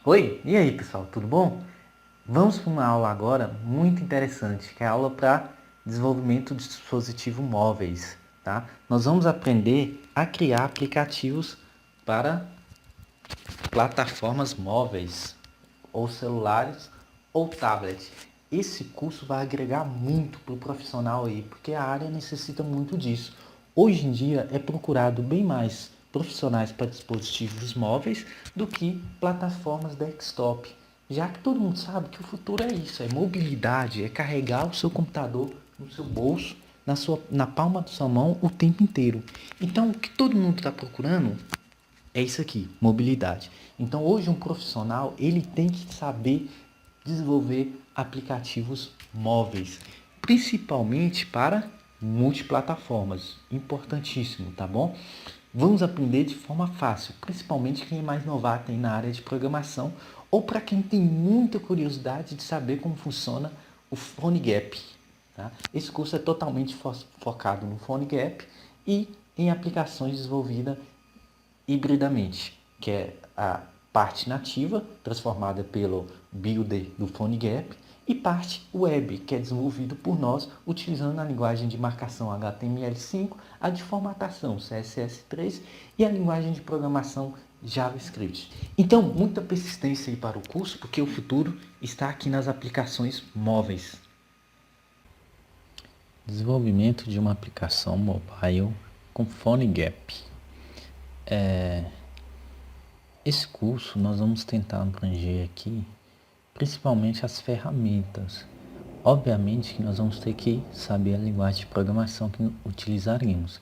Oi, e aí pessoal, tudo bom? Vamos para uma aula agora muito interessante, que é a aula para desenvolvimento de dispositivos móveis, tá? Nós vamos aprender a criar aplicativos para plataformas móveis, ou celulares, ou tablet. Esse curso vai agregar muito para o profissional aí, porque a área necessita muito disso. Hoje em dia é procurado bem mais profissionais para dispositivos móveis do que plataformas desktop, já que todo mundo sabe que o futuro é isso, é mobilidade, é carregar o seu computador no seu bolso, na palma da sua mão o tempo inteiro. Então, o que todo mundo está procurando é isso aqui, mobilidade. Então, hoje um profissional, ele tem que saber desenvolver aplicativos móveis, principalmente para multiplataformas. Importantíssimo, tá bom? Vamos aprender de forma fácil, principalmente quem é mais novato aí na área de programação ou para quem tem muita curiosidade de saber como funciona o PhoneGap. Tá? Esse curso é totalmente focado no PhoneGap e em aplicações desenvolvidas hibridamente, que é a parte nativa, transformada pelo builder do PhoneGap, e parte web, que é desenvolvido por nós utilizando a linguagem de marcação HTML5, a de formatação CSS3 e a linguagem de programação JavaScript. Então, muita persistência aí para o curso, porque o futuro está aqui nas aplicações móveis. Desenvolvimento de uma aplicação mobile com PhoneGap. Esse curso nós vamos tentar abranger aqui principalmente as ferramentas. Obviamente que nós vamos ter que saber a linguagem de programação que utilizaremos.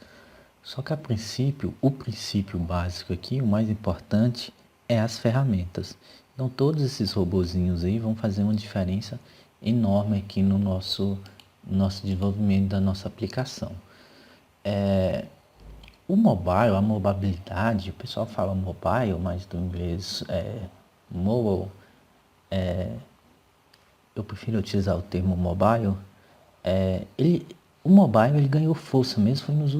Só que a princípio, o princípio básico aqui, o mais importante, é as ferramentas. Então todos esses robozinhos aí vão fazer uma diferença enorme aqui no nosso desenvolvimento da nossa aplicação. O mobile, a mobilidade, o pessoal fala mobile, mas do inglês mobile, eu prefiro utilizar o termo mobile. O mobile ele ganhou força mesmo foi nos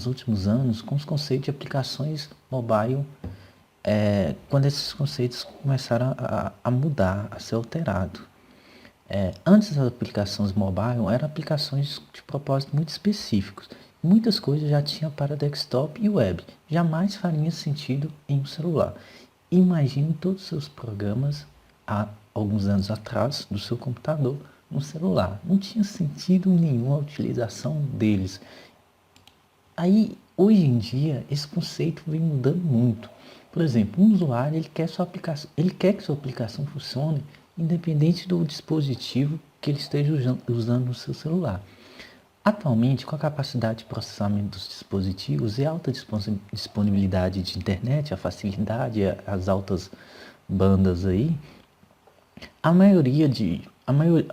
últimos anos com os conceitos de aplicações mobile, quando esses conceitos começaram a mudar, a ser alterados. Antes as aplicações mobile eram aplicações de propósito muito específicos. Muitas coisas já tinha para desktop e web. Jamais faria sentido em um celular. Imagine todos os seus programas há alguns anos atrás do seu computador no celular. Não tinha sentido nenhum a utilização deles. Aí, hoje em dia, esse conceito vem mudando muito. Por exemplo, um usuário ele quer que sua aplicação funcione independente do dispositivo que ele esteja usando no seu celular. Atualmente, com a capacidade de processamento dos dispositivos e a alta disponibilidade de internet, a facilidade, as altas bandas aí, a maioria de, a maior,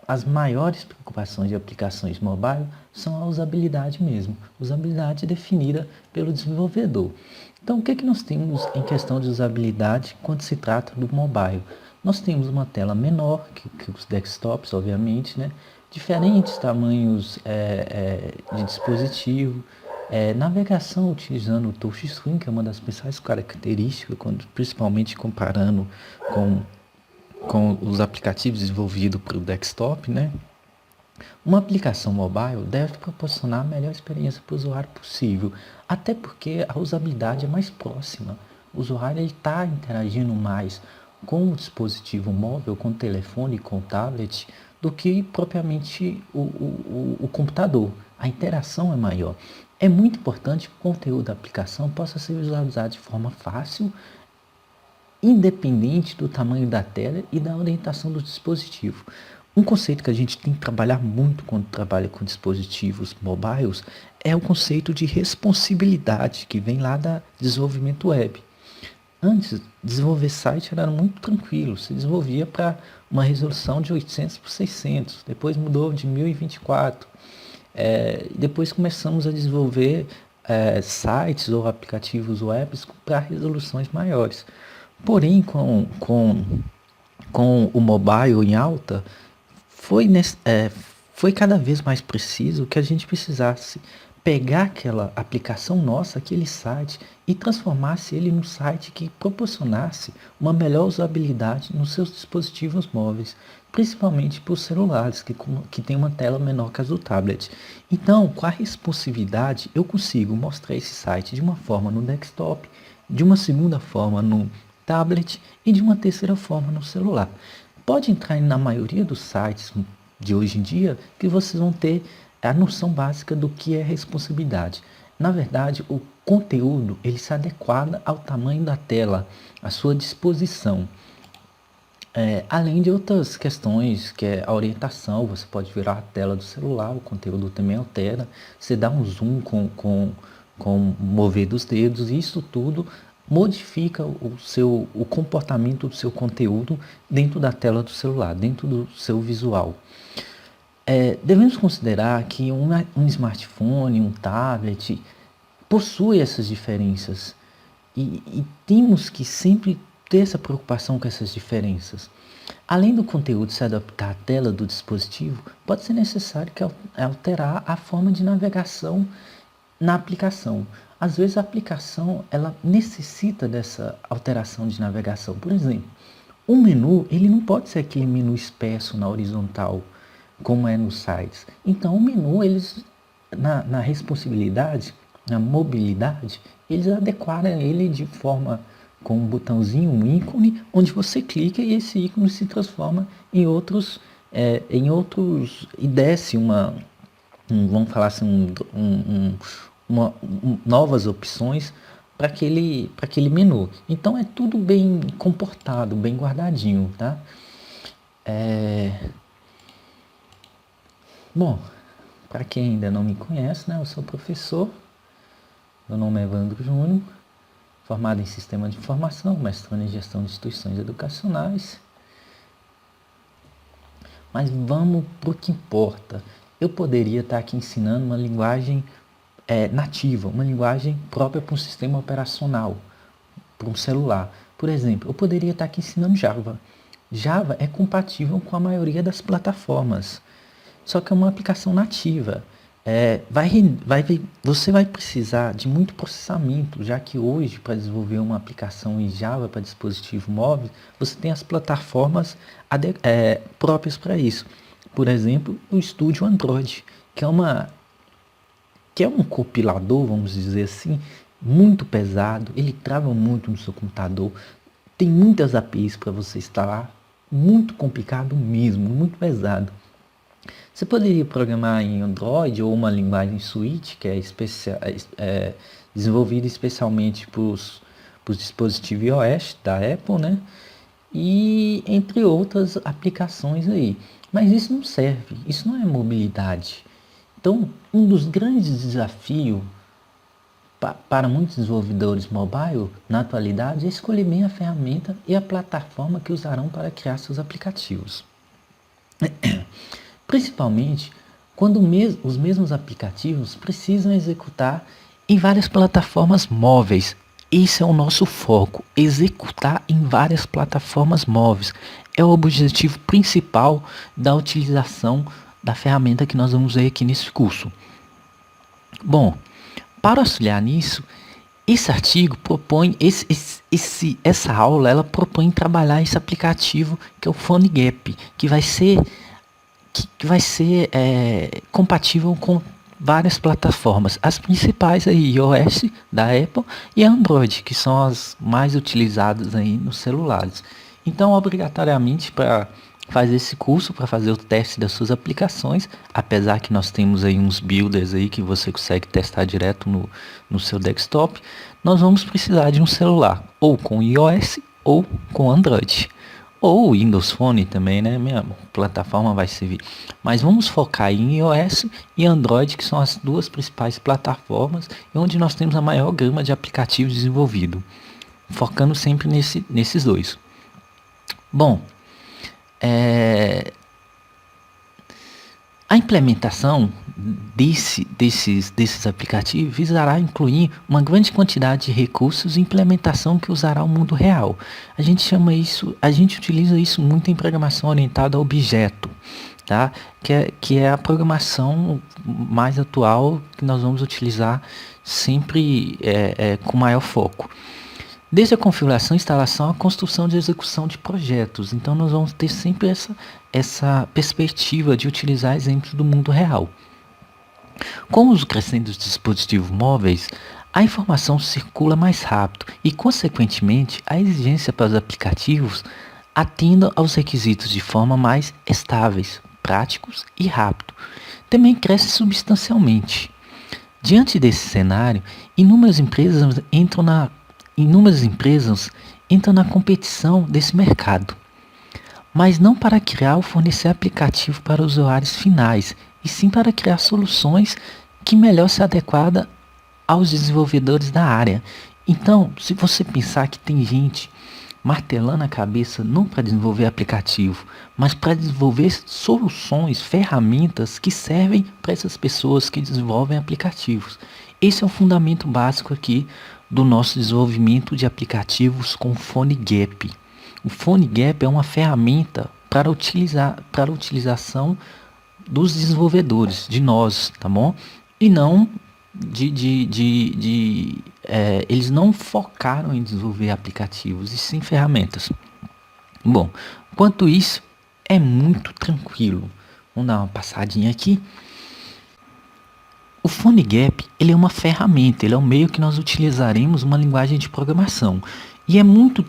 as maiores preocupações de aplicações mobile são a usabilidade mesmo, usabilidade definida pelo desenvolvedor. Então, o que é que nós temos em questão de usabilidade quando se trata do mobile? Nós temos uma tela menor que os desktops, obviamente, né? Diferentes tamanhos de dispositivo, navegação utilizando o touchscreen, que é uma das principais características, principalmente comparando com os aplicativos desenvolvidos para o desktop, né? Uma aplicação mobile deve proporcionar a melhor experiência para o usuário possível, até porque a usabilidade é mais próxima. O usuário está interagindo mais com o dispositivo móvel, com o telefone, com o tablet, do que propriamente o computador. A interação é maior. É muito importante que o conteúdo da aplicação possa ser visualizado de forma fácil, independente do tamanho da tela e da orientação do dispositivo. Um conceito que a gente tem que trabalhar muito quando trabalha com dispositivos mobiles é o conceito de responsibilidade, que vem lá da desenvolvimento web. Antes, desenvolver site era muito tranquilo, se desenvolvia para uma resolução de 800 por 600, depois mudou de 1024, depois começamos a desenvolver sites ou aplicativos web para resoluções maiores. Porém, com o mobile em alta, foi cada vez mais preciso que a gente precisasse pegar aquela aplicação nossa, aquele site, e transformasse ele num site que proporcionasse uma melhor usabilidade nos seus dispositivos móveis, principalmente para os celulares, que tem uma tela menor que as do tablet. Então, com a responsividade, eu consigo mostrar esse site de uma forma no desktop, de uma segunda forma no tablet e de uma terceira forma no celular. Pode entrar na maioria dos sites de hoje em dia que vocês vão ter a noção básica do que é responsabilidade. Na verdade, o conteúdo ele se adequa ao tamanho da tela, à sua disposição. Além de outras questões, que é a orientação, você pode virar a tela do celular, o conteúdo também altera, você dá um zoom com o mover dos dedos, e isso tudo modifica o comportamento do seu conteúdo dentro da tela do celular, dentro do seu visual. Devemos considerar que um smartphone, um tablet, possui essas diferenças e temos que sempre ter essa preocupação com essas diferenças. Além do conteúdo se adaptar à tela do dispositivo, pode ser necessário alterar a forma de navegação na aplicação. Às vezes a aplicação ela necessita dessa alteração de navegação. Por exemplo, o menu ele não pode ser aquele menu espesso na horizontal, como é nos sites. Então o menu, eles na responsibilidade, na mobilidade, eles adequaram ele de forma com um botãozinho, um ícone, onde você clica e esse ícone se transforma em outros e desce vamos falar assim, novas opções para aquele menu. Então é tudo bem comportado, bem guardadinho, tá? Bom, para quem ainda não me conhece, né, eu sou professor, meu nome é Evandro Júnior, formado em Sistema de Informação, mestrando em Gestão de Instituições Educacionais. Mas vamos para o que importa. Eu poderia estar aqui ensinando uma linguagem nativa, uma linguagem própria para um sistema operacional, para um celular. Por exemplo, eu poderia estar aqui ensinando Java. Java é compatível com a maioria das plataformas, só que é uma aplicação nativa. Você vai precisar de muito processamento, já que hoje, para desenvolver uma aplicação em Java para dispositivo móvel, você tem as plataformas próprias para isso. Por exemplo, o Studio Android, que é um compilador, vamos dizer assim, muito pesado, ele trava muito no seu computador, tem muitas APIs para você instalar, muito complicado mesmo, muito pesado. Você poderia programar em Android ou uma linguagem Swift, que é desenvolvida especialmente para os dispositivos iOS da Apple, né? E entre outras aplicações aí. Mas isso não serve, isso não é mobilidade. Então, um dos grandes desafios para muitos desenvolvedores mobile na atualidade é escolher bem a ferramenta e a plataforma que usarão para criar seus aplicativos. Principalmente quando os mesmos aplicativos precisam executar em várias plataformas móveis. Esse é o nosso foco, executar em várias plataformas móveis. É o objetivo principal da utilização da ferramenta que nós vamos ver aqui nesse curso. Bom, para auxiliar nisso, esse artigo propõe, essa aula, ela propõe trabalhar esse aplicativo que é o PhoneGap, que vai ser compatível com várias plataformas, as principais aí, iOS da Apple e Android, que são as mais utilizadas aí nos celulares. Então, obrigatoriamente, para fazer esse curso, para fazer o teste das suas aplicações, apesar que nós temos aí uns builders aí que você consegue testar direto no seu desktop, nós vamos precisar de um celular, ou com iOS ou com Android. Ou Windows Phone também, né? Minha plataforma vai servir. Mas vamos focar em iOS e Android, que são as duas principais plataformas e onde nós temos a maior gama de aplicativos desenvolvidos. Focando sempre nesses dois. Bom, a implementação desses aplicativos visará incluir uma grande quantidade de recursos e implementação que usará o mundo real. A gente utiliza isso muito em programação orientada a objeto. tá? Que é a programação mais atual que nós vamos utilizar sempre com maior foco. Desde a configuração, instalação, a construção e execução de projetos. Então nós vamos ter sempre essa perspectiva de utilizar exemplos do mundo real. Com o uso crescente dos dispositivos móveis, a informação circula mais rápido e, consequentemente, a exigência para os aplicativos atendam aos requisitos de forma mais estáveis, práticos e rápido. Também cresce substancialmente. Diante desse cenário, inúmeras empresas entram na competição desse mercado, mas não para criar ou fornecer aplicativo para usuários finais, e sim para criar soluções que melhor se adequam aos desenvolvedores da área. Então, se você pensar que tem gente martelando a cabeça não para desenvolver aplicativo, mas para desenvolver soluções, ferramentas que servem para essas pessoas que desenvolvem aplicativos. Esse é o fundamento básico aqui do nosso desenvolvimento de aplicativos com PhoneGap. O PhoneGap é uma ferramenta para a utilização dos desenvolvedores, de nós, tá bom? E não eles não focaram em desenvolver aplicativos e sim ferramentas. Bom, quanto isso, é muito tranquilo. Vamos dar uma passadinha aqui. O PhoneGap, ele é uma ferramenta, ele é um meio que nós utilizaremos uma linguagem de programação. E é muito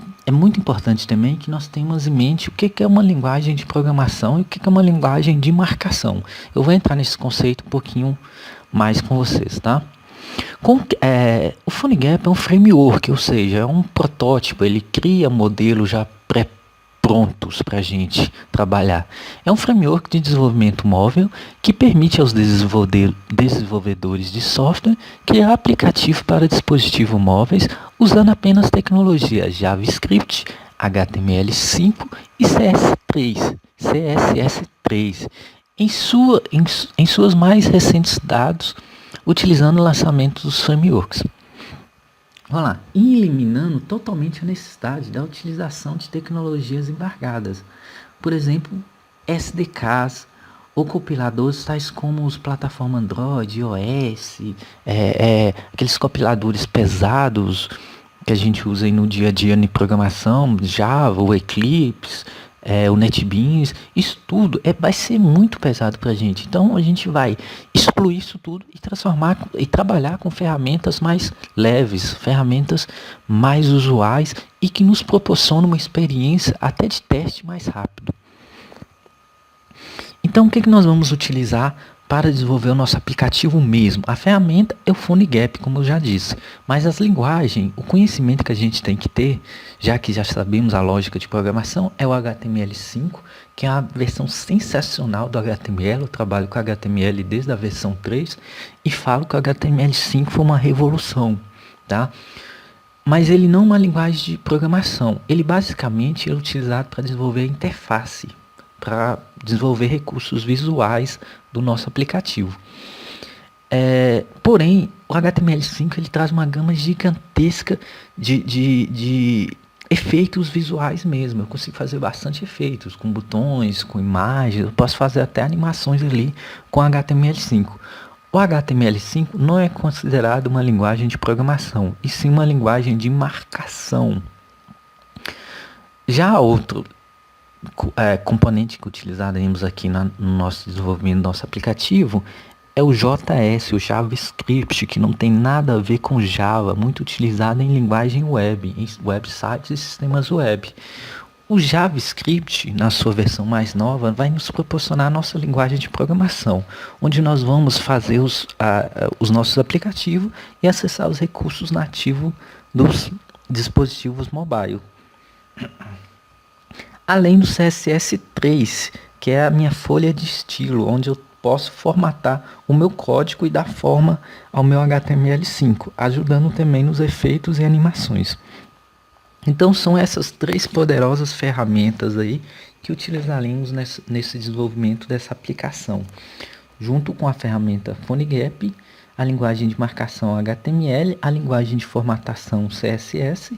importante também que nós tenhamos em mente o que é uma linguagem de programação e o que é uma linguagem de marcação. Eu vou entrar nesse conceito um pouquinho mais com vocês, tá? O PhoneGap é um framework, ou seja, é um protótipo, ele cria modelos já pré-prontos para a gente trabalhar. É um framework de desenvolvimento móvel que permite aos desenvolvedores de software criar aplicativo para dispositivos móveis usando apenas tecnologias JavaScript, HTML5 e CSS3 em suas mais recentes dados, utilizando o lançamento dos frameworks. Vamos lá, eliminando totalmente a necessidade da utilização de tecnologias embargadas, por exemplo, SDKs ou compiladores tais como os plataformas Android, iOS, aqueles compiladores pesados que a gente usa aí no dia a dia em programação, Java, o Eclipse, o NetBeans, isso tudo vai ser muito pesado para a gente. Então a gente vai excluir isso tudo e transformar e trabalhar com ferramentas mais leves, ferramentas mais usuais e que nos proporcionam uma experiência até de teste mais rápido. Então o que nós vamos utilizar para desenvolver o nosso aplicativo mesmo? A ferramenta é o PhoneGap, como eu já disse, mas as linguagens, o conhecimento que a gente tem que ter, já que já sabemos a lógica de programação, é o HTML5, que é a versão sensacional do HTML. Eu trabalho com HTML desde a versão 3 e falo que o HTML5 foi uma revolução, tá? Mas ele não é uma linguagem de programação, ele basicamente é utilizado para desenvolver a interface, para desenvolver recursos visuais do nosso aplicativo. Porém, o HTML5 ele traz uma gama gigantesca de efeitos visuais mesmo. Eu consigo fazer bastante efeitos com botões, com imagens, eu posso fazer até animações ali com HTML5. O HTML5 não é considerado uma linguagem de programação, e sim uma linguagem de marcação. Já outro componente que utilizaremos aqui no nosso desenvolvimento do nosso aplicativo é o JS, o JavaScript, que não tem nada a ver com Java, muito utilizado em linguagem web, em websites e sistemas web. O JavaScript, na sua versão mais nova, vai nos proporcionar a nossa linguagem de programação, onde nós vamos fazer os nossos aplicativos e acessar os recursos nativos dos dispositivos mobile. Além do CSS3, que é a minha folha de estilo, onde eu posso formatar o meu código e dar forma ao meu HTML5, ajudando também nos efeitos e animações. Então são essas três poderosas ferramentas aí que utilizaremos nesse desenvolvimento dessa aplicação, junto com a ferramenta PhoneGap, a linguagem de marcação HTML, a linguagem de formatação CSS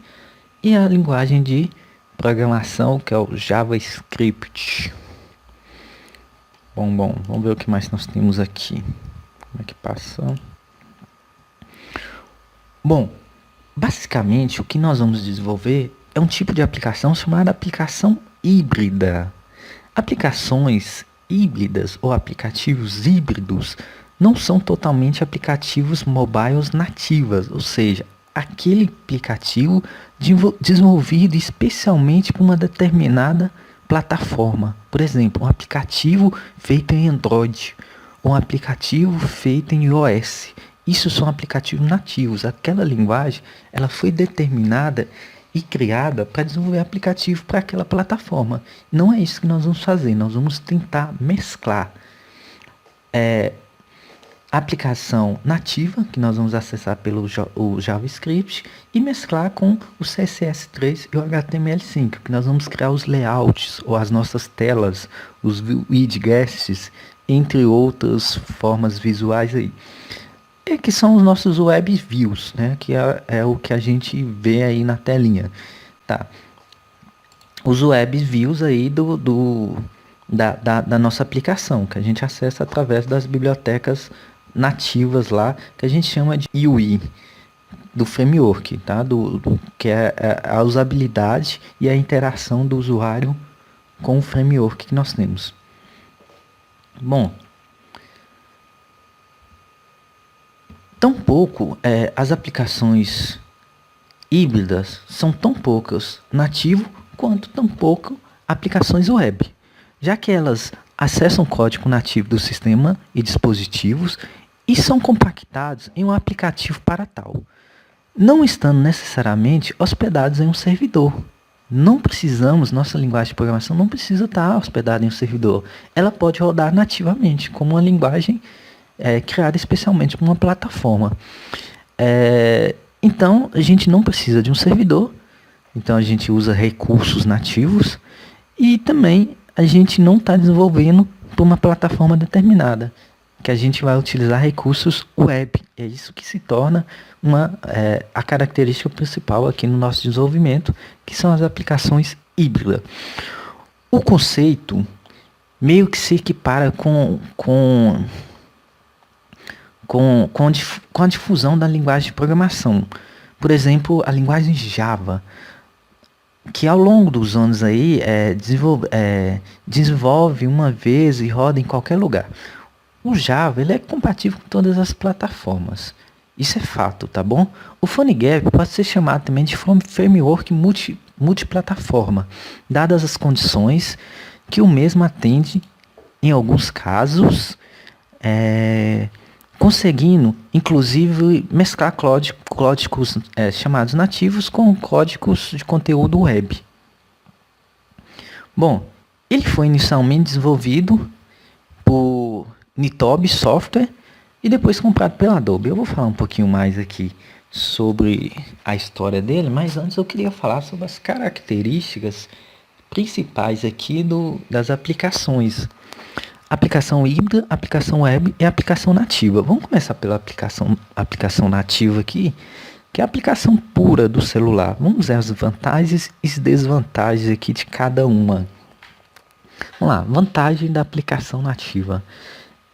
e a linguagem de programação, que é o JavaScript. Bom, vamos ver o que mais nós temos aqui. Como é que passa? Bom, basicamente o que nós vamos desenvolver é um tipo de aplicação chamada aplicação híbrida. Aplicações híbridas ou aplicativos híbridos não são totalmente aplicativos mobiles nativas, ou seja, aquele aplicativo desenvolvido especialmente para uma determinada plataforma. Por exemplo, um aplicativo feito em Android, um aplicativo feito em iOS. Isso são aplicativos nativos. Aquela linguagem, ela foi determinada e criada para desenvolver aplicativo para aquela plataforma. Não é isso que nós vamos fazer. Nós vamos tentar mesclar a aplicação nativa, que nós vamos acessar pelo o JavaScript, e mesclar com o CSS3 e o HTML5, que nós vamos criar os layouts, ou as nossas telas, os widgets, entre outras formas visuais aí. E que são os nossos web views, né? Que é o que a gente vê aí na telinha, tá? Os web views aí da nossa aplicação, que a gente acessa através das bibliotecas nativas lá, que a gente chama de UI, do framework, tá? Que é a usabilidade e a interação do usuário com o framework que nós temos. Bom, as aplicações híbridas são tão poucas nativo quanto tão pouco aplicações web, já que elas acessam o código nativo do sistema e dispositivos e são compactados em um aplicativo para tal, não estando necessariamente hospedados em um servidor. Não precisamos, nossa linguagem de programação não precisa estar hospedada em um servidor. Ela pode rodar nativamente, como uma linguagem criada especialmente para uma plataforma. Então, a gente não precisa de um servidor. Então, a gente usa recursos nativos. E também, a gente não está desenvolvendo para uma plataforma determinada, que a gente vai utilizar recursos web. É isso que se torna a característica principal aqui no nosso desenvolvimento, que são as aplicações híbridas. O conceito meio que se equipara com a difusão da linguagem de programação. Por exemplo, a linguagem Java, que ao longo dos anos aí desenvolve uma vez e roda em qualquer lugar. O Java ele é compatível com todas as plataformas. Isso é fato, tá bom? O PhoneGap pode ser chamado também de framework multiplataforma, dadas as condições que o mesmo atende em alguns casos, conseguindo, inclusive, mesclar códigos chamados nativos com códigos de conteúdo web. Bom, ele foi inicialmente desenvolvido por Nitobe Software e depois comprado pela Adobe. Eu vou falar um pouquinho mais aqui sobre a história dele, mas antes eu queria falar sobre as características principais aqui das aplicações. Aplicação híbrida, aplicação web e aplicação nativa. Vamos começar pela aplicação nativa aqui, que é a aplicação pura do celular. Vamos ver as vantagens e desvantagens aqui de cada uma. Vamos lá, vantagem da aplicação nativa.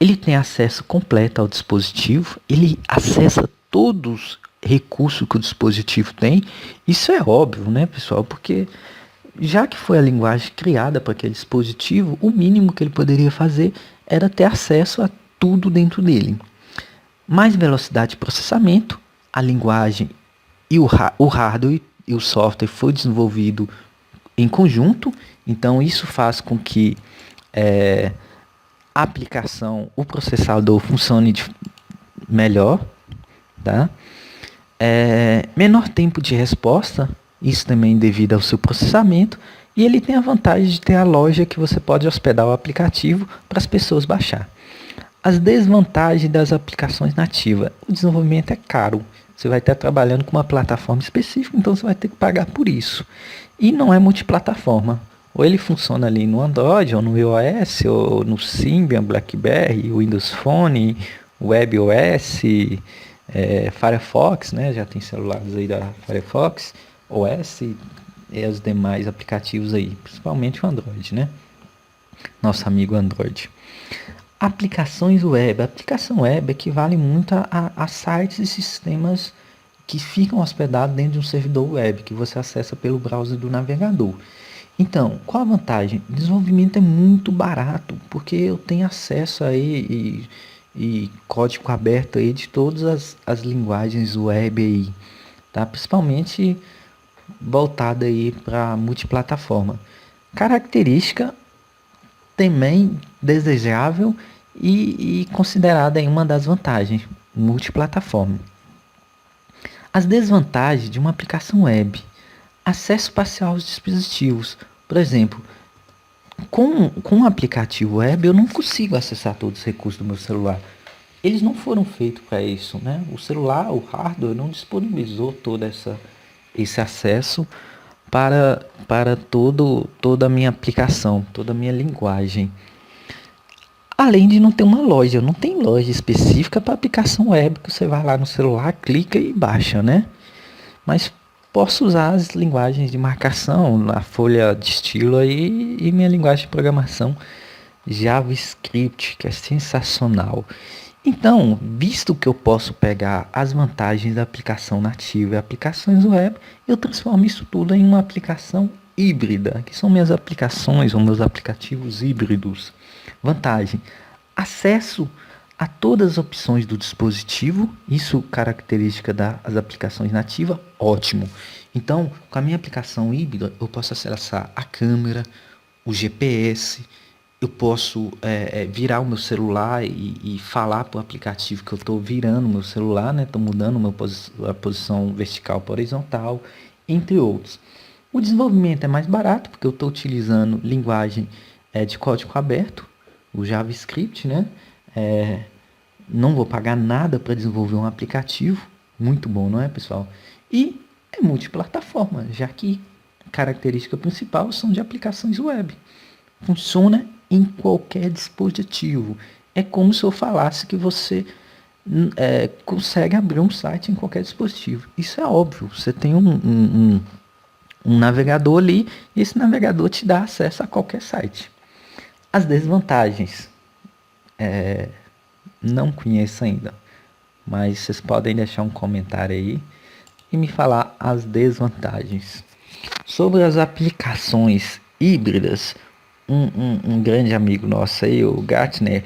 Ele tem acesso completo ao dispositivo, ele acessa todos os recursos que o dispositivo tem. Isso é óbvio, né, pessoal? Porque já que foi a linguagem criada para aquele dispositivo, o mínimo que ele poderia fazer era ter acesso a tudo dentro dele. Mais velocidade de processamento, a linguagem e o hardware e o software foi desenvolvido em conjunto, então isso faz com que a aplicação, o processador funcione melhor, tá? Menor tempo de resposta, isso também devido ao seu processamento, e ele tem a vantagem de ter a loja que você pode hospedar o aplicativo para as pessoas baixar. As desvantagens das aplicações nativas: o desenvolvimento é caro, você vai estar trabalhando com uma plataforma específica, então você vai ter que pagar por isso. E não é multiplataforma, ou ele funciona ali no Android, ou no iOS, ou no Symbian, BlackBerry, Windows Phone, WebOS, Firefox, né? Já tem celulares aí da Firefox OS e os demais aplicativos aí, principalmente o Android, né? nosso amigo Android. Aplicações web. A aplicação web equivale muito a sites e sistemas que ficam hospedados dentro de um servidor web que você acessa pelo browser do navegador. Então, qual a vantagem? O desenvolvimento é muito barato, porque eu tenho acesso aí e código aberto aí de todas as linguagens web aí, tá? Principalmente voltada aí para multiplataforma. Característica também desejável e considerada aí uma das vantagens, multiplataforma. As desvantagens de uma aplicação web: acesso parcial aos dispositivos. Por exemplo, com o aplicativo web eu não consigo acessar todos os recursos do meu celular. Eles não foram feitos para isso, né? O celular, o hardware, não disponibilizou esse acesso para toda a minha aplicação, toda a minha linguagem. Além de não ter uma loja, não tem loja específica para aplicação web que você vai lá no celular, clica e baixa, né? Mas posso usar as linguagens de marcação, a folha de estilo aí e minha linguagem de programação JavaScript, que é sensacional. Então, visto que eu posso pegar as vantagens da aplicação nativa e aplicações web, eu transformo isso tudo em uma aplicação híbrida, que são minhas aplicações ou meus aplicativos híbridos. Vantagem: acesso a todas as opções do dispositivo, isso característica das aplicações nativas, ótimo. Então, com a minha aplicação híbrida, eu posso acessar a câmera, o GPS, eu posso virar o meu celular e falar para o aplicativo que eu estou virando o meu celular, né? Estou mudando a posição vertical para horizontal, entre outros. O desenvolvimento é mais barato, porque eu estou utilizando linguagem de código aberto, o JavaScript, né? Não vou pagar nada para desenvolver um aplicativo, muito bom, não é, pessoal? E é multiplataforma, já que a característica principal são de aplicações web. Funciona em qualquer dispositivo. É como se eu falasse que você consegue abrir um site em qualquer dispositivo. Isso é óbvio. Você tem um navegador ali e esse navegador te dá acesso a qualquer site. As desvantagens. Não conheço ainda, mas vocês podem deixar um comentário aí e me falar as desvantagens. Sobre as aplicações híbridas, um grande amigo nosso aí, o Gartner,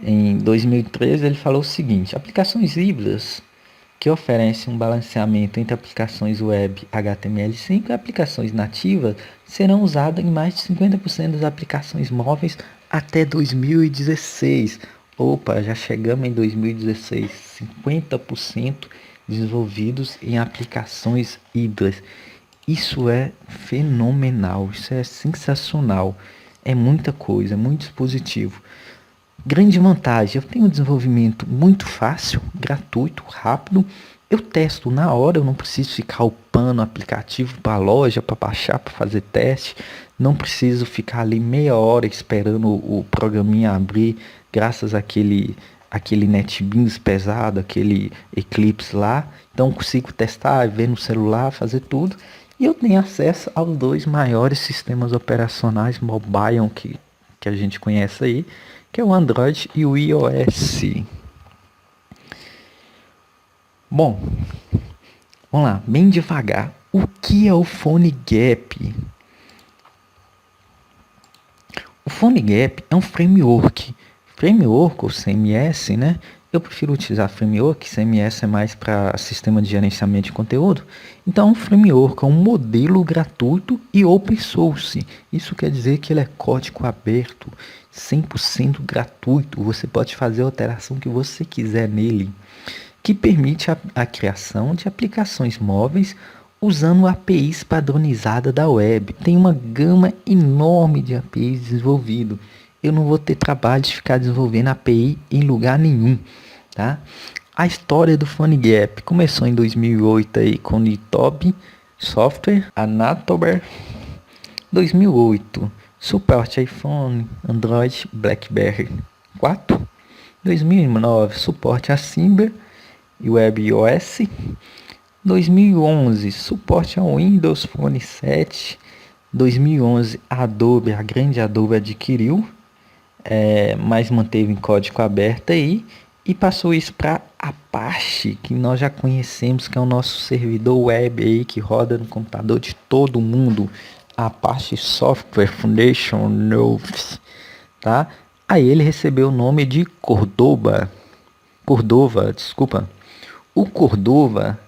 em 2013, ele falou o seguinte: aplicações híbridas que oferecem um balanceamento entre aplicações web HTML5 e aplicações nativas serão usadas em mais de 50% das aplicações móveis até 2016. Opa, já chegamos em 2016, 50% desenvolvidos em aplicações híbridas. Isso é fenomenal, isso é sensacional. É muita coisa, é muito dispositivo. Grande vantagem: eu tenho um desenvolvimento muito fácil, gratuito, rápido. Eu testo na hora, eu não preciso ficar upando o aplicativo para a loja, para baixar, para fazer teste. Não preciso ficar ali meia hora esperando o programinha abrir, graças àquele NetBeans pesado, aquele Eclipse lá. Então consigo testar, ver no celular, fazer tudo. E eu tenho acesso aos dois maiores sistemas operacionais mobile que a gente conhece aí, que é o Android e o iOS. Bom, vamos lá, bem devagar. O que é o PhoneGap? O PhoneGap é um framework ou CMS, né? Eu prefiro utilizar framework, CMS é mais para sistema de gerenciamento de conteúdo. Então, um framework é um modelo gratuito e open source. Isso quer dizer que ele é código aberto, 100% gratuito. Você pode fazer a alteração que você quiser nele, que permite a criação de aplicações móveis usando APIs padronizadas da web. Tem uma gama enorme de APIs desenvolvido. Eu não vou ter trabalho de ficar desenvolvendo API em lugar nenhum, tá? A história do PhoneGap começou em 2008 aí com o Nitobe Software, Anatober. 2008, suporte iPhone, Android, BlackBerry 4. 2009, suporte a Symbian e WebOS. 2011, suporte ao Windows Phone 7. 2011, a grande Adobe adquiriu, mas manteve em código aberto aí e passou isso para Apache, que nós já conhecemos, que é o nosso servidor web aí que roda no computador de todo mundo, Apache Software Foundation Notes, tá? Aí ele recebeu o nome de Cordova, desculpa. O Cordova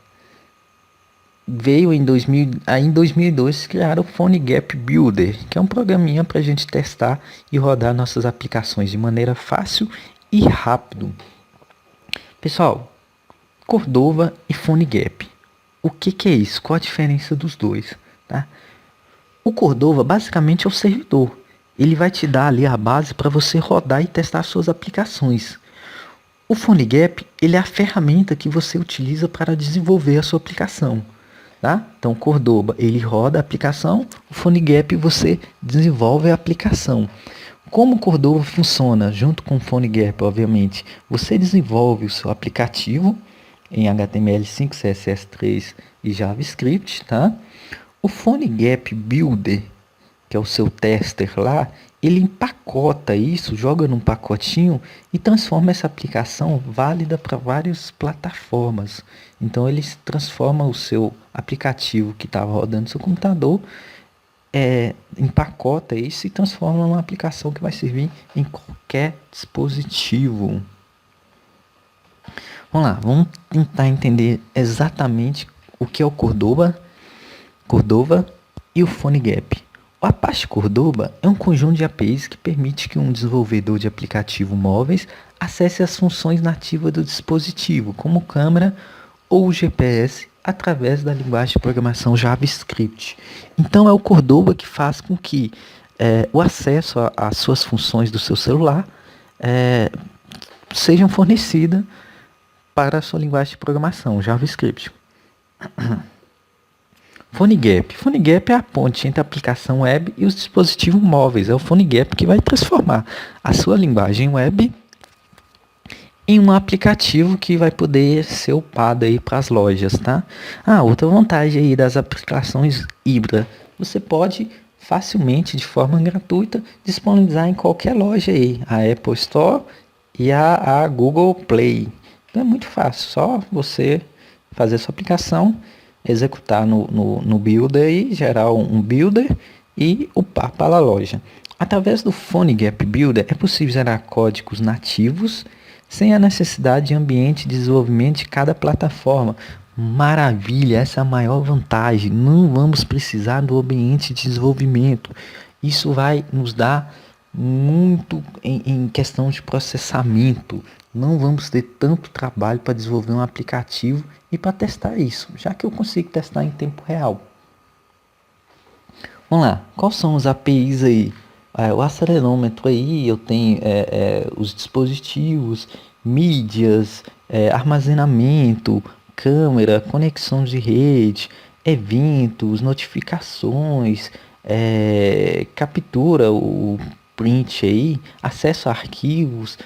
veio em 2002 criar o PhoneGap Builder, que é um programinha para a gente testar e rodar nossas aplicações de maneira fácil e rápido. Pessoal, Cordova e PhoneGap. O que é isso? Qual a diferença dos dois? Tá? O Cordova basicamente é o servidor. Ele vai te dar ali a base para você rodar e testar suas aplicações. O PhoneGap, ele é a ferramenta que você utiliza para desenvolver a sua aplicação. Tá? Então, o Cordova, ele roda a aplicação, o PhoneGap você desenvolve a aplicação. Como o Cordova funciona junto com o PhoneGap, obviamente, você desenvolve o seu aplicativo em HTML5, CSS3 e JavaScript, tá? O PhoneGap Builder, que é o seu tester lá, ele empacota isso, joga num pacotinho e transforma essa aplicação válida para várias plataformas. Então ele transforma o seu aplicativo que estava rodando no seu computador, empacota isso e transforma numa aplicação que vai servir em qualquer dispositivo. Vamos lá, vamos tentar entender exatamente o que é o Cordova e o PhoneGap. O Apache Cordova é um conjunto de APIs que permite que um desenvolvedor de aplicativo móveis acesse as funções nativas do dispositivo, como câmera ou GPS, através da linguagem de programação JavaScript. Então é o Cordova que faz com que o acesso às suas funções do seu celular sejam fornecidas para a sua linguagem de programação, JavaScript. PhoneGap é a ponte entre a aplicação web e os dispositivos móveis. É o PhoneGap que vai transformar a sua linguagem web em um aplicativo que vai poder ser upado aí para as lojas, tá? Outra vantagem aí das aplicações híbridas, você pode facilmente, de forma gratuita, disponibilizar em qualquer loja aí, a Apple Store e a Google Play. Então é muito fácil, só você fazer a sua aplicação, executar no Builder e gerar um Builder e upar para a loja. Através do PhoneGap Builder é possível gerar códigos nativos sem a necessidade de ambiente de desenvolvimento de cada plataforma. Maravilha, essa é a maior vantagem. Não vamos precisar do ambiente de desenvolvimento. Isso vai nos dar muito em questão de processamento. Não vamos ter tanto trabalho para desenvolver um aplicativo e para testar isso, já que eu consigo testar em tempo real. Vamos lá, quais são os APIs aí? O acelerômetro aí, eu tenho os dispositivos, mídias, armazenamento, câmera, conexão de rede, eventos, notificações, captura, o print aí, acesso a arquivos,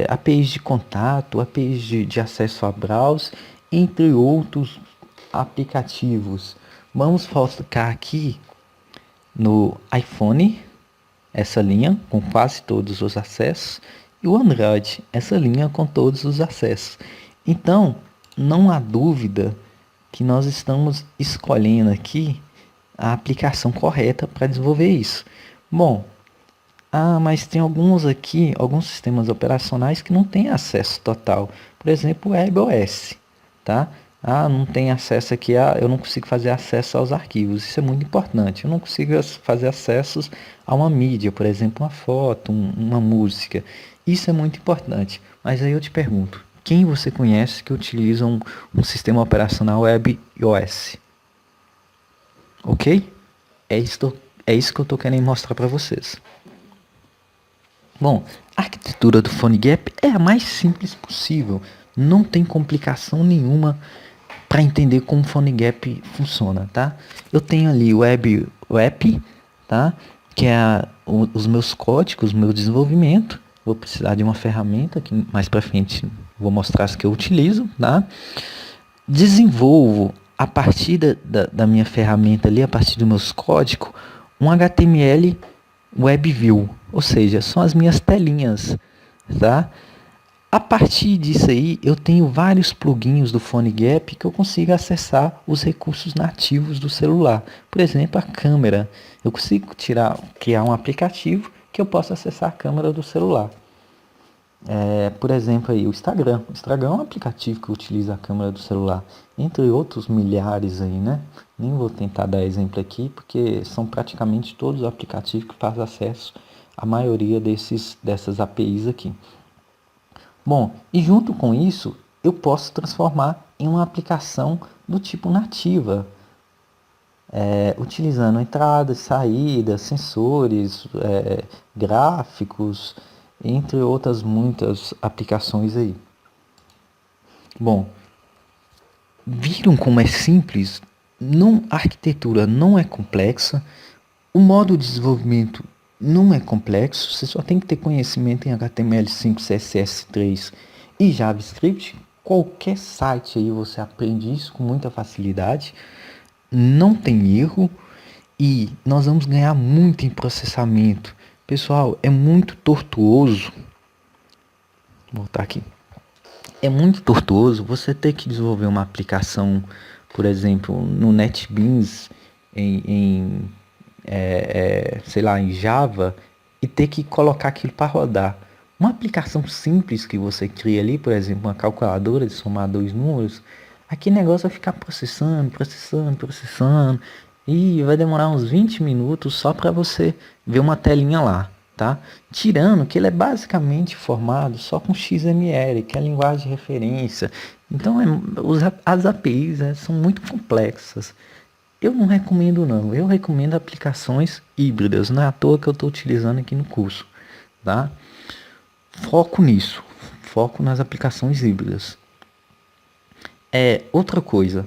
APIs de contato, APIs de acesso a browser, entre outros aplicativos. Vamos focar aqui no iPhone, essa linha com quase todos os acessos, e o Android, essa linha com todos os acessos. Então, não há dúvida que nós estamos escolhendo aqui a aplicação correta para desenvolver isso. Bom, mas tem alguns sistemas operacionais que não têm acesso total. Por exemplo, o WebOS, tá? Não tem acesso aqui, eu não consigo fazer acesso aos arquivos. Isso é muito importante. Eu não consigo fazer acessos a uma mídia, por exemplo, uma foto, uma música. Isso é muito importante. Mas aí eu te pergunto, quem você conhece que utiliza um sistema operacional WebOS? Ok? É isso que eu estou querendo mostrar para vocês. Bom, a arquitetura do PhoneGap é a mais simples possível. Não tem complicação nenhuma para entender como o PhoneGap funciona, tá? Eu tenho ali o Web, tá? Que é os meus códigos, meu desenvolvimento. Vou precisar de uma ferramenta que mais para frente vou mostrar as que eu utilizo, tá? Desenvolvo a partir da minha ferramenta ali, a partir dos meus códigos, um HTML WebView, ou seja, são as minhas telinhas, tá? A partir disso aí, eu tenho vários plugins do PhoneGap que eu consigo acessar os recursos nativos do celular. Por exemplo, a câmera. Eu consigo criar um aplicativo que eu possa acessar a câmera do celular. Por exemplo, aí, o Instagram. O Instagram é um aplicativo que utiliza a câmera do celular, entre outros milhares aí, né? Nem vou tentar dar exemplo aqui, porque são praticamente todos os aplicativos que fazem acesso à maioria dessas APIs aqui. Bom, e junto com isso, eu posso transformar em uma aplicação do tipo nativa, utilizando entradas, saídas, sensores, gráficos, entre outras muitas aplicações aí. Bom, viram como é simples? A arquitetura não é complexa, o modo de desenvolvimento não é complexo, você só tem que ter conhecimento em HTML5, CSS3 e JavaScript. Qualquer site aí você aprende isso com muita facilidade, não tem erro e nós vamos ganhar muito em processamento. Pessoal, é muito tortuoso. Vou voltar aqui. É muito tortuoso você ter que desenvolver uma aplicação, por exemplo, no NetBeans, sei lá, em Java, e ter que colocar aquilo para rodar. Uma aplicação simples que você cria ali, por exemplo, uma calculadora de somar dois números, aquele negócio vai ficar processando, e vai demorar uns 20 minutos só para você ver uma telinha lá, tá? Tirando que ele é basicamente formado só com XML, que é a linguagem de referência. Então, as APIs são muito complexas. Eu não recomendo não, eu recomendo aplicações híbridas, não é à toa que eu estou utilizando aqui no curso, tá? Foco nisso, foco nas aplicações híbridas. Outra coisa,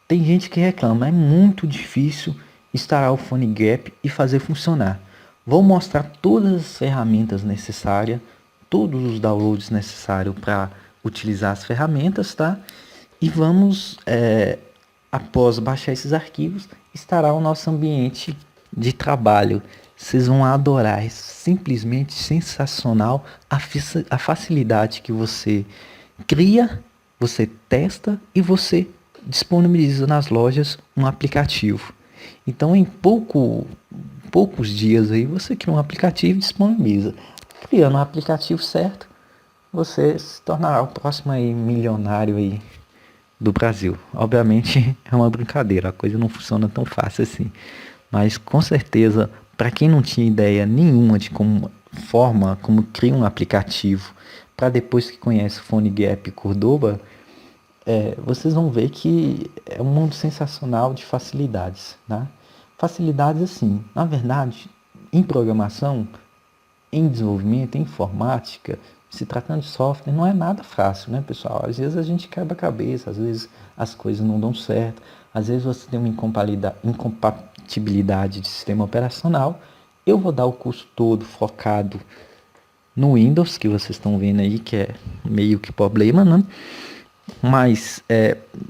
tem gente que reclama, é muito difícil instalar o PhoneGap e fazer funcionar. Vou mostrar todas as ferramentas necessárias, todos os downloads necessários para utilizar as ferramentas, tá? E vamos, após baixar esses arquivos, estará o nosso ambiente de trabalho. Vocês vão adorar, é simplesmente sensacional a facilidade que você cria, você testa e você disponibiliza nas lojas um aplicativo. Então, em poucos dias aí, você cria um aplicativo e disponibiliza. Criando um aplicativo certo, você se tornará o próximo aí milionário aí do Brasil. Obviamente é uma brincadeira, a coisa não funciona tão fácil assim. Mas com certeza, para quem não tinha ideia nenhuma de como cria um aplicativo, para depois que conhece o PhoneGap e Cordoba, vocês vão ver que é um mundo sensacional de facilidades, né? Facilidades assim, na verdade, em programação, em desenvolvimento, em informática, se tratando de software, não é nada fácil, né, pessoal? Às vezes a gente quebra a cabeça, às vezes as coisas não dão certo, às vezes você tem uma incompatibilidade de sistema operacional. Eu vou dar o curso todo focado no Windows, que vocês estão vendo aí, que é meio que problema, né? Mas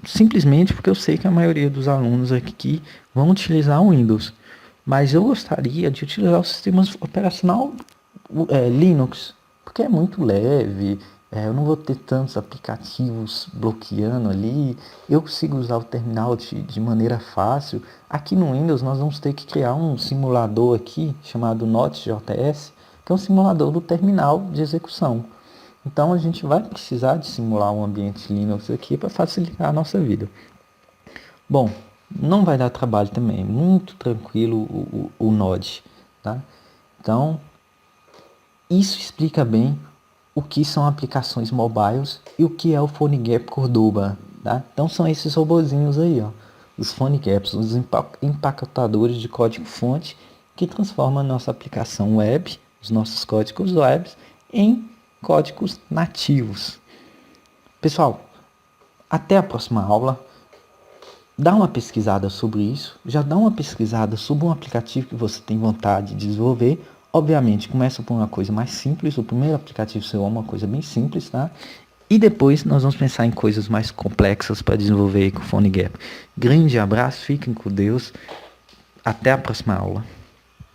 simplesmente porque eu sei que a maioria dos alunos aqui vão utilizar o Windows. Mas eu gostaria de utilizar o sistema operacional Linux, porque é muito leve, eu não vou ter tantos aplicativos bloqueando ali, eu consigo usar o terminal de maneira fácil. Aqui no Windows nós vamos ter que criar um simulador aqui, chamado Node.js, que é um simulador do terminal de execução. Então a gente vai precisar de simular um ambiente Linux aqui para facilitar a nossa vida. Bom, não vai dar trabalho também, é muito tranquilo o Node, tá? Então, isso explica bem o que são aplicações mobiles e o que é o PhoneGap Cordoba, tá? Então são esses robozinhos aí, ó, os PhoneGaps, os empacotadores de código-fonte que transformam a nossa aplicação web, os nossos códigos web, em códigos nativos. Pessoal, até a próxima aula. Dá uma pesquisada sobre isso, já dá uma pesquisada sobre um aplicativo que você tem vontade de desenvolver. Obviamente, começa por uma coisa mais simples, o primeiro aplicativo seu é uma coisa bem simples, tá? E depois nós vamos pensar em coisas mais complexas para desenvolver aí com o PhoneGap. Grande abraço, fiquem com Deus. Até a próxima aula.